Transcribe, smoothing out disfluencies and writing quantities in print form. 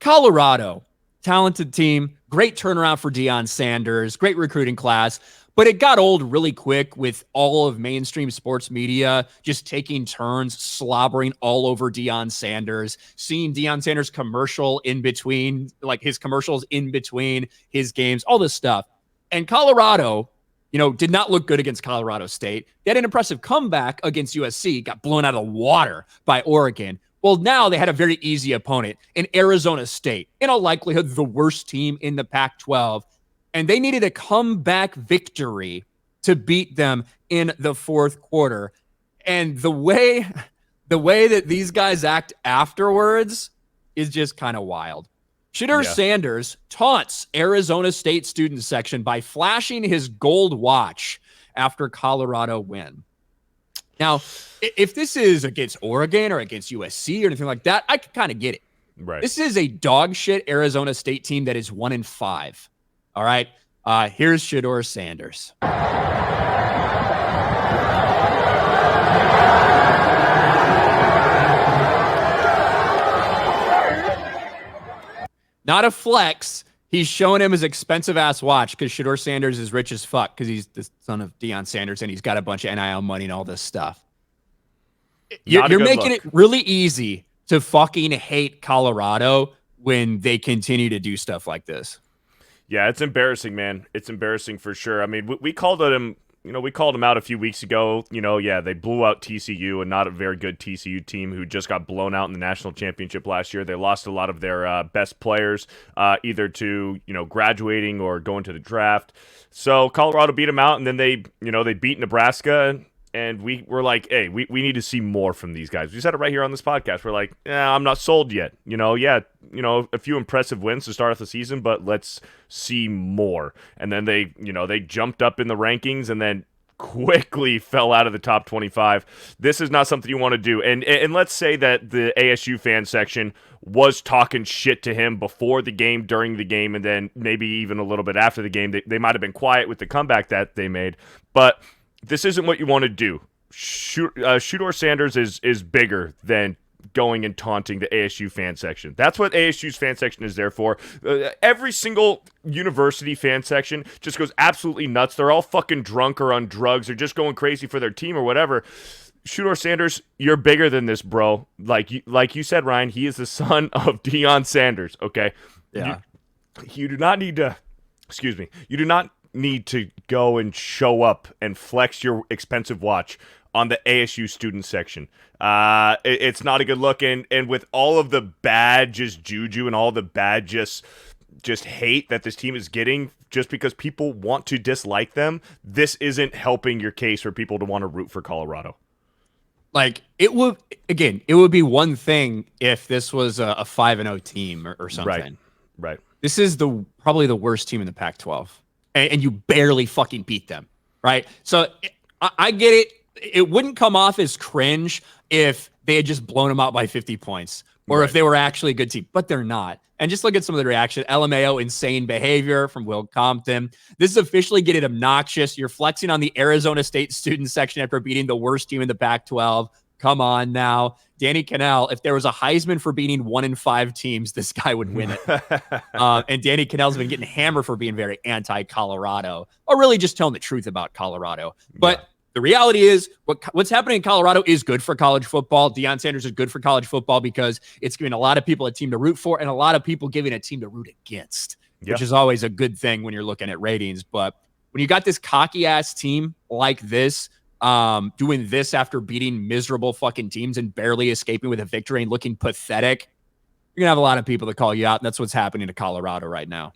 Colorado, talented team, great turnaround for Deion Sanders, great recruiting class. But it got old really quick with all of mainstream sports media just taking turns, slobbering all over Deion Sanders, seeing Deion Sanders commercial in between, like his commercials in between his games, all this stuff. And Colorado, did not look good against Colorado State. They had an impressive comeback against USC, got blown out of the water by Oregon. Well, now they had a very easy opponent in Arizona State, in all likelihood, the worst team in the Pac-12. And they needed a comeback victory to beat them in the fourth quarter. And the way that these guys act afterwards is just kind of wild. Shedeur Sanders taunts Arizona State student section by flashing his gold watch after Colorado win. Now, if this is against Oregon or against USC or anything like that, I can kind of get it. Right. This is a dog shit Arizona State team that is 1-5. All right. Here's Shedeur Sanders. Not a flex. He's showing him his expensive ass watch because Shedeur Sanders is rich as fuck because he's the son of Deion Sanders and he's got a bunch of NIL money and all this stuff. You're making it really easy to fucking hate Colorado when they continue to do stuff like this. Yeah, it's embarrassing, man. It's embarrassing for sure. I mean, we called him, we called him out a few weeks ago. They blew out TCU, and not a very good TCU team who just got blown out in the national championship last year. They lost a lot of their best players, either to, graduating or going to the draft. So Colorado beat them out, and then they beat Nebraska. And we were like, hey, we need to see more from these guys. We said it right here on this podcast. We're like, I'm not sold yet. A few impressive wins to start off the season, but let's see more. And then they jumped up in the rankings and then quickly fell out of the top 25. This is not something you want to do. And let's say that the ASU fan section was talking shit to him before the game, during the game, and then maybe even a little bit after the game. They might have been quiet with the comeback that they made, but this isn't what you want to do. Shedeur Sanders is bigger than going and taunting the ASU fan section. That's what ASU's fan section is there for. Every single university fan section just goes absolutely nuts. They're all fucking drunk or on drugs or just going crazy for their team or whatever. Shedeur Sanders, you're bigger than this, bro. Like you said, Ryan, he is the son of Deion Sanders, okay? Yeah. You do not need to, you do not need to go and show up and flex your expensive watch on the ASU student section. It's not a good look, and with all of the bad just juju and all the bad just hate that this team is getting just because people want to dislike them, this isn't helping your case for people to want to root for Colorado. Like, it would be one thing if this was a 5-0 team or something. Right. This is probably the worst team in the Pac-12. And you barely fucking beat them, right? So I get it. It wouldn't come off as cringe if they had just blown them out by 50 points or if they were actually a good team, but they're not. And just look at some of the reaction. LMAO, insane behavior from Will Compton. This is officially getting obnoxious. You're flexing on the Arizona State student section after beating the worst team in the Pac-12. Come on now. Danny Cannell, if there was a Heisman for beating 1-5 teams, this guy would win it. And Danny Cannell's been getting hammered for being very anti-Colorado, or really just telling the truth about Colorado. But the reality is what's happening in Colorado is good for college football. Deion Sanders is good for college football because it's giving a lot of people a team to root for and a lot of people giving a team to root against, which is always a good thing when you're looking at ratings. But when you got this cocky-ass team like this, doing this after beating miserable fucking teams and barely escaping with a victory and looking pathetic, you're going to have a lot of people that call you out, and that's what's happening to Colorado right now.